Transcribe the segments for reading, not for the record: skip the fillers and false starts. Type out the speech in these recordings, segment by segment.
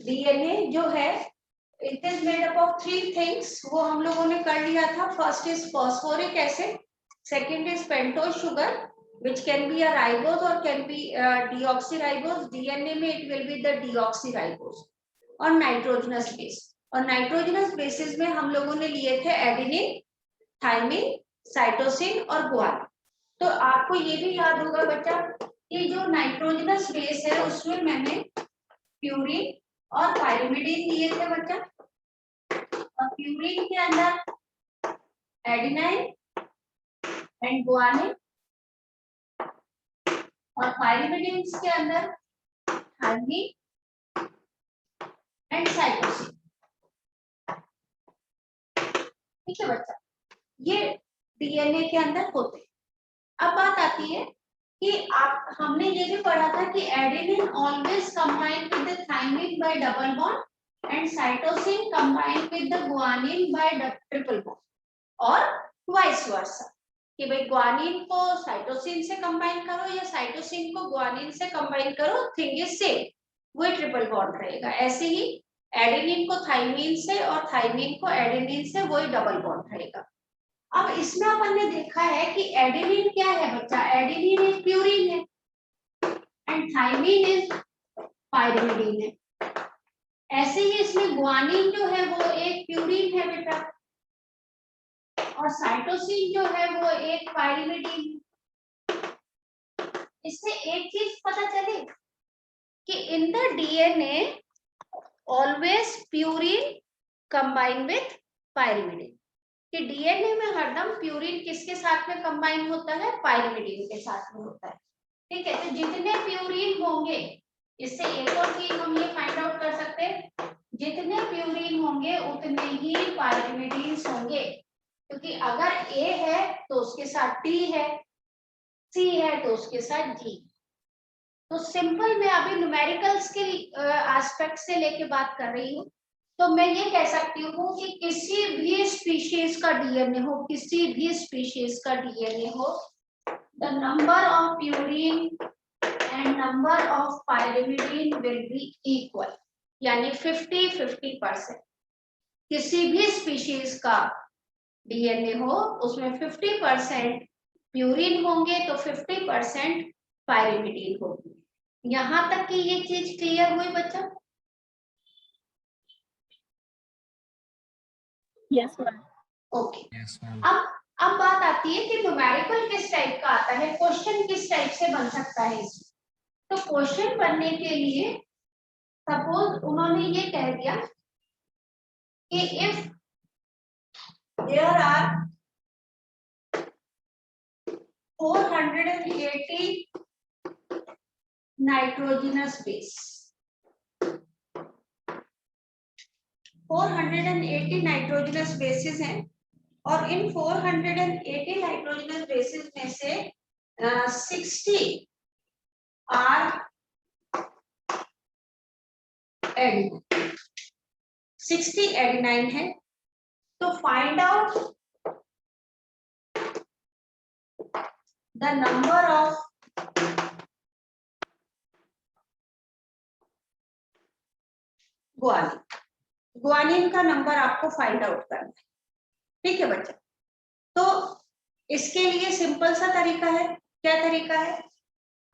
DNA जो है it is made up of 3 things, वो हम लोगों ने कर लिया था। First is phosphoric acid, second is pentose sugar which can be a ribose or can be deoxyribose. DNA में it will be the deoxyribose और नाइट्रोजनस बेस। और नाइट्रोजनस बेसिस में हम लोगों ने लिए थे एडेनिन, थाइमिन, साइटोसिन और गुआनिन। तो आपको ये भी याद होगा बच्चा कि जो नाइट्रोजनस बेस है उसमें मैंने प्यूरिन और पाइरिमिडीन लिए थे बच्चा। और प्यूरिन के अंदर एडेनाइन एंड गुआनिन और पाइरिमिडीन के अंदर थाइमिन एंड साइटोसिन। ठीक है बच्चा, ये डीएनए के अंदर होते हैं। अब बात आती है कि हमने ये भी पढ़ा था कि adenine always combine with the thymine bye double bond and cytosine combine with the guanine bye triple bond, और वाइस वर्सा कि भाई गुआनिन को साइटोसिन से कंबाइन करो या साइटोसिन को गुआनिन से कंबाइन करो, थिंग इज सेम, वही ट्रिपल बॉन्ड रहेगा। ऐसे ही एडेनिन को थाइमिन से और थाइमिन को एडेनिन से वही डबल बॉन्ड रहेगा। अब इसमें अपन ने देखा है कि एडेनिन क्या है बच्चा, एडेनिन एक प्यूरिन है एंड थाइमिन इज पाइरिमिडीन है। ऐसे ही इसमें गुआनिन जो है वो एक प्यूरिन है बेटा और साइटोसिन जो है वो एक पाइरिमिडीन। इससे एक चीज पता चली कि in the DNA always purine combine with pyrimidine, कि डीएनए में हरदम प्यूरिन किसके साथ में कंबाइन होता है, पाइरिमिडीन के साथ में होता है। ठीक है, तो जितने प्यूरिन होंगे, इससे एक और चीज हम ये फाइंड आउट कर सकते हैं, जितने प्यूरिन होंगे उतने ही पाइरिमिडीन होंगे, क्योंकि अगर ए है तो उसके साथ टी है, सी है तो उसके साथ जी। तो सिंपल मैं अभी न्यूमेरिकल्स के एस्पेक्ट से लेके बात कर रही हूँ। तो मैं ये कह सकती हूँ कि किसी भी स्पीशीज का डीएनए हो, किसी भी स्पीशीज का डीएनए हो, the number of purine and number of pyrimidine will be equal, यानी 50-50%। किसी भी स्पीशीज का डीएनए हो उसमें 50% प्यूरिन होंगे तो 50% पाइरिमिडीन होगी। यहां तक कि ये चीज क्लियर हुई बच्चा? Yes ma'am. ओके, अब बात आती है कि न्यूमेरिकल किस टाइप का आता है, क्वेश्चन किस टाइप से बन सकता है इसमें। तो क्वेश्चन बनने के लिए सपोज उन्होंने ये कह दिया कि if there are 480 nitrogenous base, 480 nitrogenous bases हैं और इन 480 नाइट्रोजनस बेसिस में से 60 आर एडेनाइन, 60 एडेनाइन है। तो find out the number of guanine, guanine का नंबर आपको फाइंड आउट करना है। ठीक है बच्चा, तो इसके लिए सिंपल सा तरीका है। क्या तरीका है,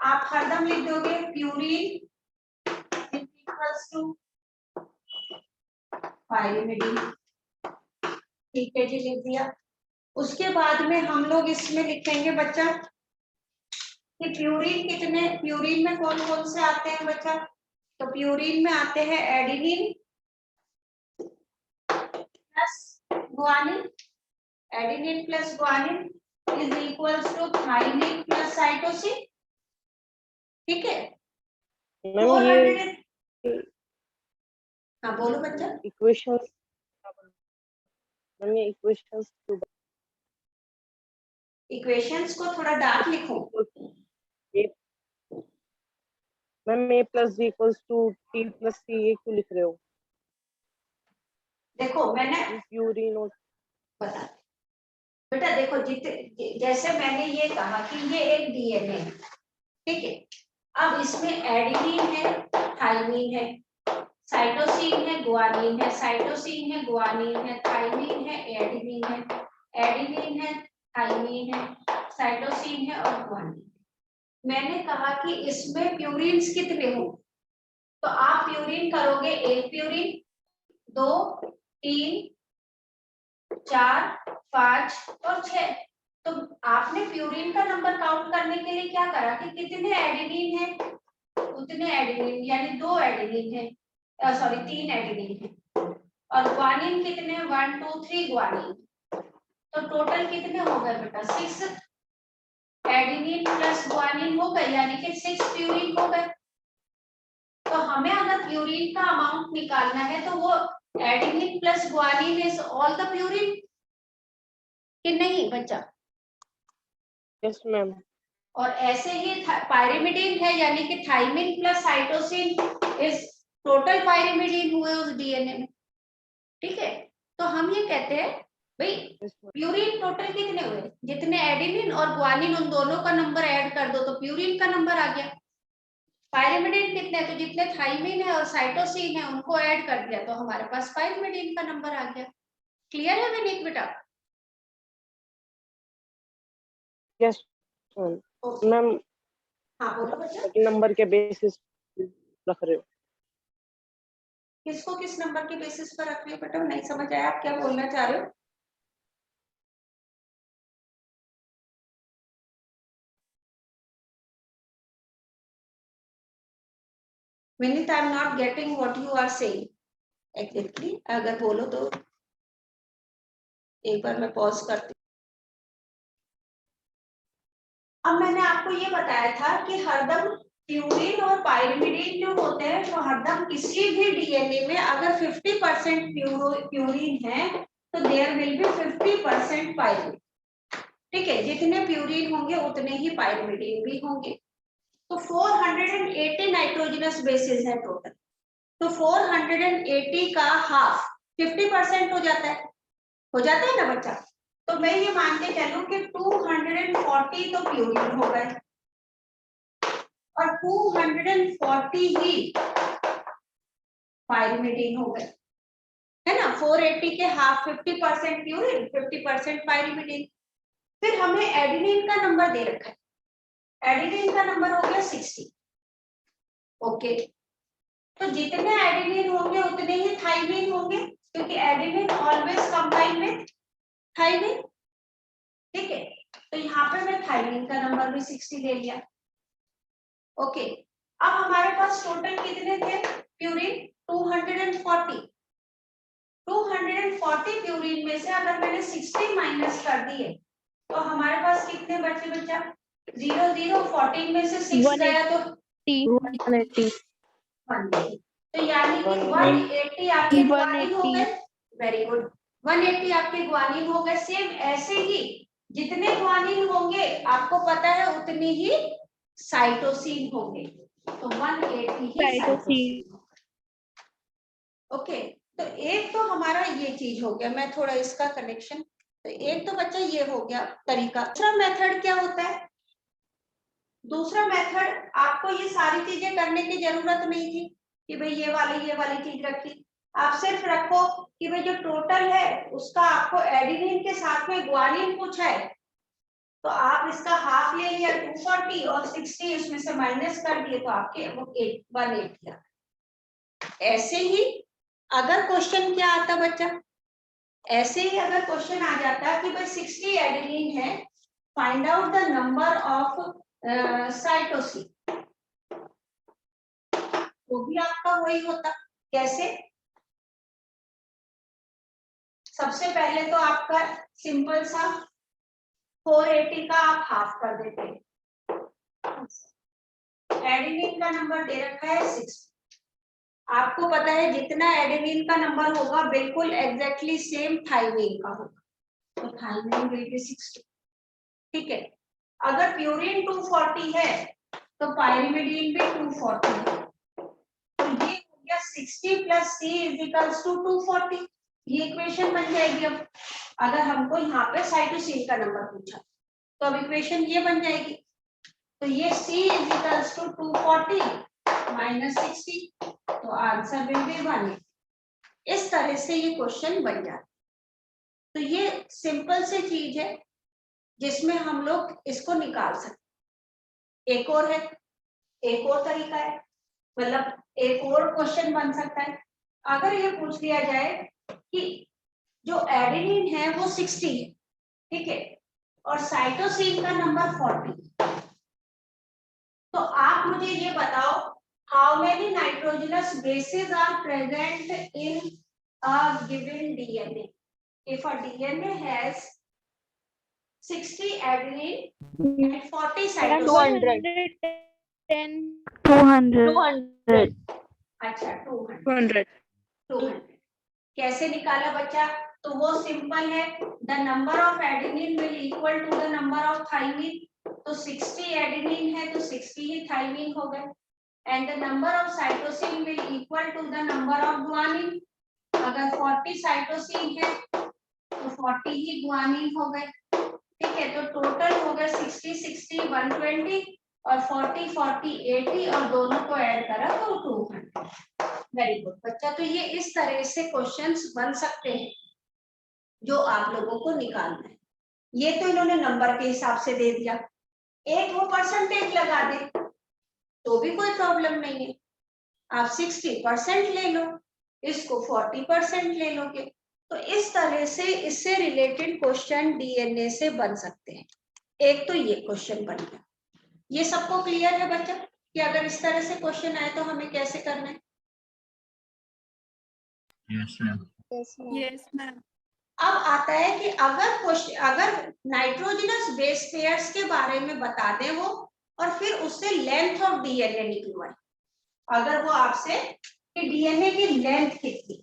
आप हरदम लिख दोगे प्यूरिन इक्वल्स टू पाइरिमिडीन। ठीक है जी, लिख दिया। उसके बाद में हम लोग इसमें लिखेंगे बच्चा कि प्यूरिन कितने, प्यूरिन में कौन कौन से आते हैं बच्चा, तो प्यूरिन में आते हैं adenine plus guanine, adenine plus guanine is equals to thymine plus cytosine. ठीक है, हाँ बोलो बच्चा। इक्वेशंस इक्वेशंस को थोड़ा डार्क लिखो ma'am. a plus b equals to t plus c, ये क्यों लिख रहे हो? देखो मैंने प्यूरिन और बता बेटा, देखो जैसे मैंने ये कहा कि ये एक डीएनए है, ठीक है। अब इसमें एडेनिन है, थाइमिन है, साइटोसिन है, गुआनिन है, साइटोसिन है, गुआनिन है, थाइमिन है, एडेनिन है, एडेनिन है, थाइमिन है, साइटोसिन है और गुआनिन। मैंने कहा कि इसमें प्यूरिन्स कितने हो, तो आप प्यूरिन करोगे, एक प्यूरिन, 2, 3, 4, 5 और 6। तो आपने प्यूरिन का नंबर काउंट करने के लिए क्या करा कि कितने एडेनिन है उतने एडेनिन, यानी 2 एडेनिन है, सॉरी 3 एडेनिन है, और ग्वानिन कितने, 1 2 3 ग्वानिन। तो टोटल कितने हो गए बेटा, 6 एडेनिन प्लस ग्वानिन हो गए, यानी कि 6 प्यूरिन हो गए। तो हमें अगर प्यूरिन का अमाउंट निकालना है तो वो adenine plus guanine is all the purine कि नहीं बच्चा? Yes ma'am. और ऐसे ही पायरिमिडीन है, यानी कि thymine plus cytosine is total pyrimidine हुए उस डीएनए में। ठीक है, तो हम ये कहते हैं भाई प्यूरिन टोटल कितने हुए, जितने एडेनिन और ग्वानिन उन दोनों का नंबर ऐड कर दो तो प्यूरिन का नंबर आ गया। पायरिमिडीन कितने, तो जितने थाइमिन है और साइटोसिन है उनको ऐड कर दिया तो हमारे पास पायरिमिडीन का नंबर आ गया। क्लियर है विनीत बेटा? Yes ma'am. हाँ बोलो बच्चा। नंबर के बेसिस रख रहे हो? किसको किस नंबर के बेसिस पर रख रहे हो बेटा, नहीं समझ आया आप क्या बोलना चाह रहे हो? Vineet, I am not getting what you are saying exactly. अगर बोलो तो एक बार मैं पॉज करती। अब मैंने आपको ये बताया था कि हरदम प्यूरिन और पायरिमिडीन जो होते हैं तो हरदम किसी भी डीएनए में अगर 50% प्यूरिन है तो देयर विल बी 50% पायरिमिडीन। ठीक है, जितने प्यूरिन होंगे उतने ही पायरिमिडीन भी होंगे। तो 480 नाइट्रोजनस बेसिस है टोटल, तो 480 का हाफ 50% हो जाता है ना बच्चा। तो मैं ये मान के चलूं कि 240 तो प्यूरिन हो गए और 240 ही पायरिमिडीन हो गए, है ना। 480 के हाफ 50% प्यूरिन 50% पायरिमिडीन। फिर हमें एडेनिन का नंबर दे रखा है, एडेनिन का नंबर हो गया 60। ओके, तो जितने एडेनिन होंगे उतने ही थाइमिन होंगे क्योंकि adenine always combine with thymine. ठीक है, तो यहाँ पे मैं थाइमिन का नंबर भी 60 ले लिया। ओके, अब हमारे पास टोटल कितने थे प्यूरिन, 240। 240 प्यूरिन में से अगर मैंने 60 माइनस कर दिए तो हमारे पास कितने बचे बच्चा, 0 0। 14 में से 6 गया तो 180। 180। तो यानी कि 180 आपके ग्वानिन हो गए। वेरी गुड, 180 आपके ग्वानिन हो गए। सेम ऐसे ही जितने ग्वानिन होंगे आपको पता है उतनी ही साइटोसिन होंगे, तो 180 ही साइटोसिन। ओके, तो एक तो हमारा ये चीज हो गया, मैं थोड़ा इसका कनेक्शन, तो एक तो बच्चा ये हो गया तरीका। दूसरा मेथड क्या होता है, दूसरा मेथड आपको ये सारी चीजें करने की जरूरत नहीं थी कि भाई ये वाली चीज रखी, आप सिर्फ रखो कि भाई जो टोटल है उसका आपको एडेनिन के साथ में ग्वानिन पूछा है तो आप इसका हाफ ले लिया 240 और 60 इसमें से माइनस कर दिए तो आपके वो 180 आ। ऐसे ही अगर क्वेश्चन क्या आता बच्चा, ऐसे ही अगर क्वेश्चन आ जाता कि भाई 60 एडेनिन है, find out the number of cytosine, तो भी आपका वही होता। कैसे, सबसे पहले तो आपका सिंपल सा 480 का आप हाफ कर देते हैं, एडेनिन का नंबर दे रखा है 6। आपको पता है जितना एडेनिन का नंबर होगा बिल्कुल एग्जैक्टली सेम थाइमिन का होगा, तो थाइमिन विल बी 60। ठीक है, अगर प्यूरिन 240 है तो पायरिमिडीन भी 240 है, तो ये हो गया 60 plus C is equals to 240। ये इक्वेशन बन जाएगी। अब अगर हमको यहाँ पे साइटोसिन का नंबर पूछा तो अब इक्वेशन ये बन जाएगी, तो ये C is equals to 240 minus 60, तो तो आंसर विल बी 1. इस तरह से ये क्वेश्चन बन जाता है. तो ये सिंपल सी चीज है जिसमें हम लोग इसको निकाल सकते. एक और है, एक और तरीका है, मतलब एक और क्वेश्चन बन सकता है. अगर ये पूछ लिया जाए कि जो एडेनिन है वो 60 है, ठीक है, और साइटोसिन का नंबर 40, तो आप मुझे ये बताओ how many nitrogenous bases are present in a given DNA. If a DNA has 60 adenine and 40 cytosine. 200. अच्छा 200. 200. 200 कैसे निकाला बच्चा? तो वो सिंपल है, the number of adenine will equal to the number of thymine. तो 60 एडेनिन है तो 60 ही थाइमिन हो गए. And the number of cytosine will equal to the number of guanine. अगर 40 साइटोसिन है तो 40 ही गुआनिन हो गए. ठीक है, तो टोटल हो गया 60 60 120 और 40 40 80 और दोनों को ऐड करा तो 200. वेरी गुड बच्चा. तो ये इस तरह से क्वेश्चंस बन सकते हैं जो आप लोगों को निकालना है. ये तो इन्होंने नंबर के हिसाब से दे दिया. एक वो परसेंटेज लगा दे तो भी कोई प्रॉब्लम नहीं है. आप 60% ले लो, इसको 40% ले लोगे. तो इस तरह से इससे रिलेटेड क्वेश्चन डीएनए से बन सकते हैं. एक तो ये क्वेश्चन बन गया. ये सबको क्लियर है बच्चा कि अगर इस तरह से क्वेश्चन आए तो हमें कैसे करना है? Yes ma'am. अब आता है कि अगर नाइट्रोजनस बेस पेयर्स के बारे में बता दें वो और फिर उससे लेंथ ऑफ डीएनए निकलवाए. अगर वो आपसे कि डीएनए की लेंथ कितनी,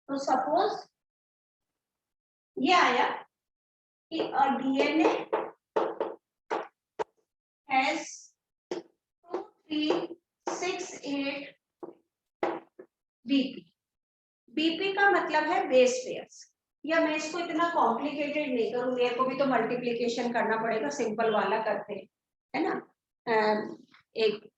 तो सपोज ये आया कि a DNA has 2368 BP. BP का मतलब है बेस पेयर्स. या मैं इसको इतना कॉम्प्लिकेटेड नहीं करूँ, मेरे को भी तो मल्टीप्लिकेशन करना पड़ेगा, सिंपल वाला करते हैं है ना. एक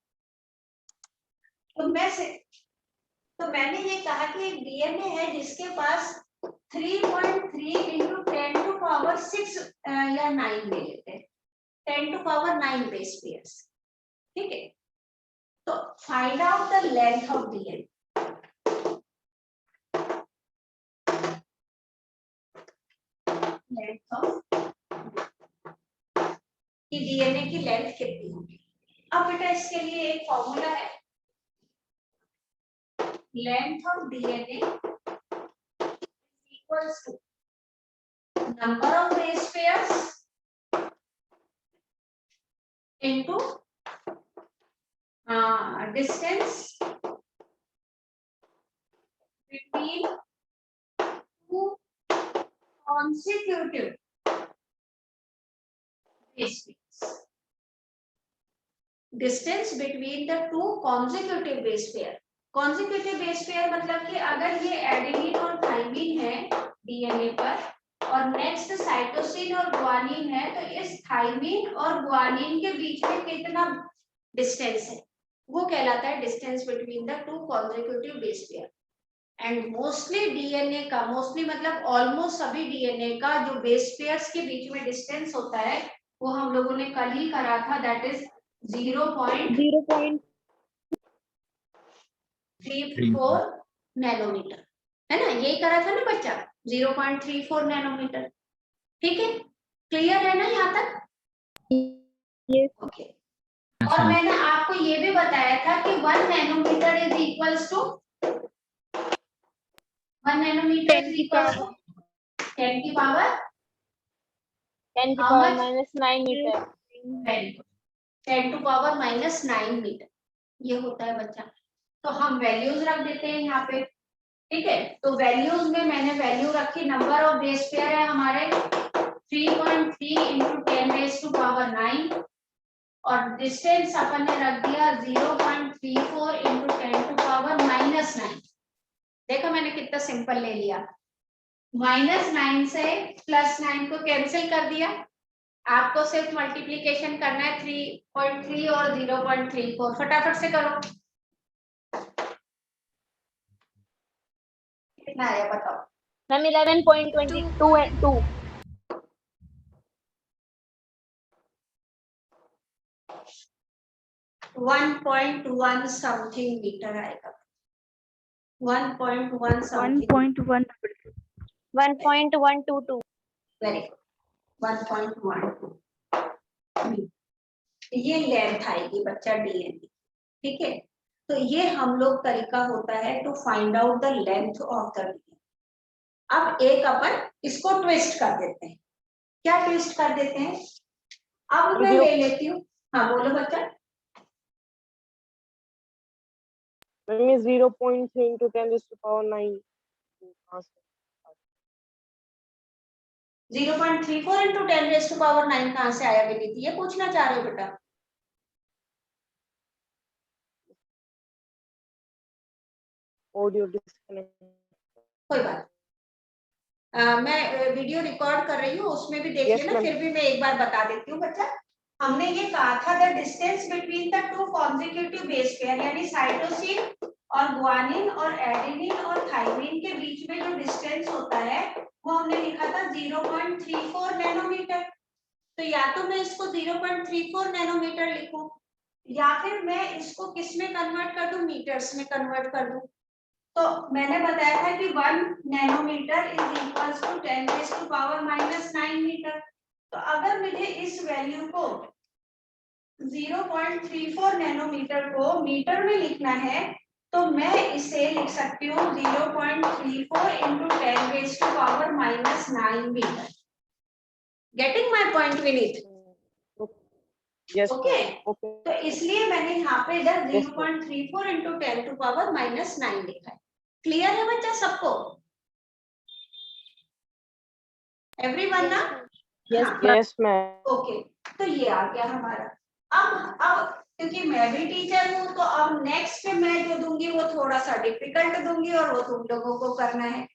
तो मैंने ये कहा कि एक डीएनए है जिसके पास 3.3 इंटू 10 टू पावर 6 या 9 ले लेते हैं, 10 टू पावर 9 बेस पेयर्स. ठीक है, तो find out the length of DNA. Length of कि डीएनए की लेंथ कितनी होगी. अब बेटा इसके लिए एक फॉर्मूला है, length of DNA equals to number of base pairs into distance between two consecutive base pairs. Distance between the two consecutive base pair. Consecutive base pair मतलब कि अगर ये एडेनिन और थाइमिन है डीएनए पर और नेक्स्ट साइटोसिन और guanine है, तो इस थाइमिन और गुआनिन के बीच में कितना डिस्टेंस है वो कहलाता है distance between the two consecutive base pair. And mostly DNA का, मोस्टली मतलब ऑलमोस्ट सभी डीएनए का जो बेस पेयर्स के बीच में डिस्टेंस होता है वो हम लोगों ने कल ही करा था, दैट इज 0.34 नैनोमीटर है ना. यही करा था ना बच्चा, 0.34 नैनोमीटर. ठीक है, क्लियर है ना यहाँ तक? ओके. और मैंने आपको ये भी बताया था कि 1 nanometre is equals to 1 nanometre is equals to 10 की power -9 metre. 10 to power -9 metre ये होता है बच्चा. तो हम वैल्यूज रख देते हैं यहाँ पे. ठीक है, तो वैल्यूज में मैंने वैल्यू रखी, नंबर ऑफ बेस पेयर है हमारे 3.3 इंटू 10 रेज टू पावर 9 और डिस्टेंस अपन ने रख दिया 0.34 इंटू 10 टू पावर -9. देखो मैंने कितना सिंपल ले लिया. -9 से +9 को कैंसिल कर दिया. आपको सिर्फ मल्टीप्लिकेशन करना है 3.3 और 0.34. फटाफट से करो. कितना आया बताओ। Ma'am 11.22 and 2. 1.1 समथिंग मीटर आएगा। 1.1 समथिंग 1.122. वेरी गुड 1.12 ये लेंथ आएगी बच्चा डीएन की। ठीक है, तो ये हम लोग तरीका होता है to find out the length of the DNA. अब एक अपन इसको ट्विस्ट कर देते हैं। क्या ट्विस्ट कर देते हैं? अब मैं ले लेती हूँ, हाँ बोलो बच्चा। मैम ये 0.3 into 10 raised to power 9. 0.34 into 10 raised to power 9 कहाँ से आया विनीत? ये पूछना चाह रहे हो बेटा? Audio disconnect. कोई बात, मैं वीडियो रिकॉर्ड कर रही हूँ, उसमें भी देख Yes, लेना, ma'am. फिर भी मैं एक बार बता देती हूँ बच्चा। हमने ये कहा था the distance between the two consecutive base pair, यानी साइटोसिन और गुआनिन और एडेनिन और थाइमिन के बीच में जो डिस्टेंस होता है वो हमने लिखा था 0.34 नैनोमीटर। तो या तो मैं इसको 0.34 नैनोमीटर लिखूं या फिर मैं इसको किस में कन्वर्ट कर दूं, मीटर्स में कन्वर्ट कर दूं। तो मैंने बताया था कि 1 nanometre is equals to 10 raise to power -9 metre. तो अगर मुझे इस वैल्यू को 0.34 नैनोमीटर को मीटर में लिखना है तो मैं इसे लिख सकती हूँ 0.34 into 10 raised to power -9 metre. Getting my point Vineet? Yes, okay, okay. तो इसलिए मैंने यहाँ पे इधर 0.34 into 10 to power -9 लिखा है। क्लियर है बच्चा सबको? एवरीवन ना? Yes, हाँ, yes, ma'am. ओके, तो ये आ गया हमारा। अब क्योंकि मैं भी टीचर हूँ तो अब नेक्स्ट मैं जो दूंगी वो थोड़ा सा डिफिकल्ट दूंगी और वो तुम लोगों को करना है।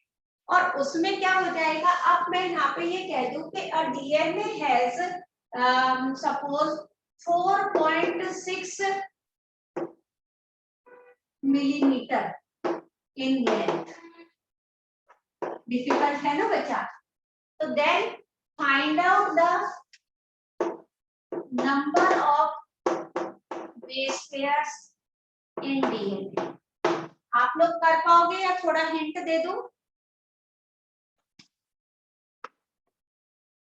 और उसमें क्या हो जाएगा, अब मैं यहाँ पे ये कह दूं कि a DNA has suppose 4.6 millimetre in length. Difficult है ना बच्चा? तो then find out the number of base pairs in DNA. आप लोग कर पाओगे या थोड़ा हिंट दे दूं?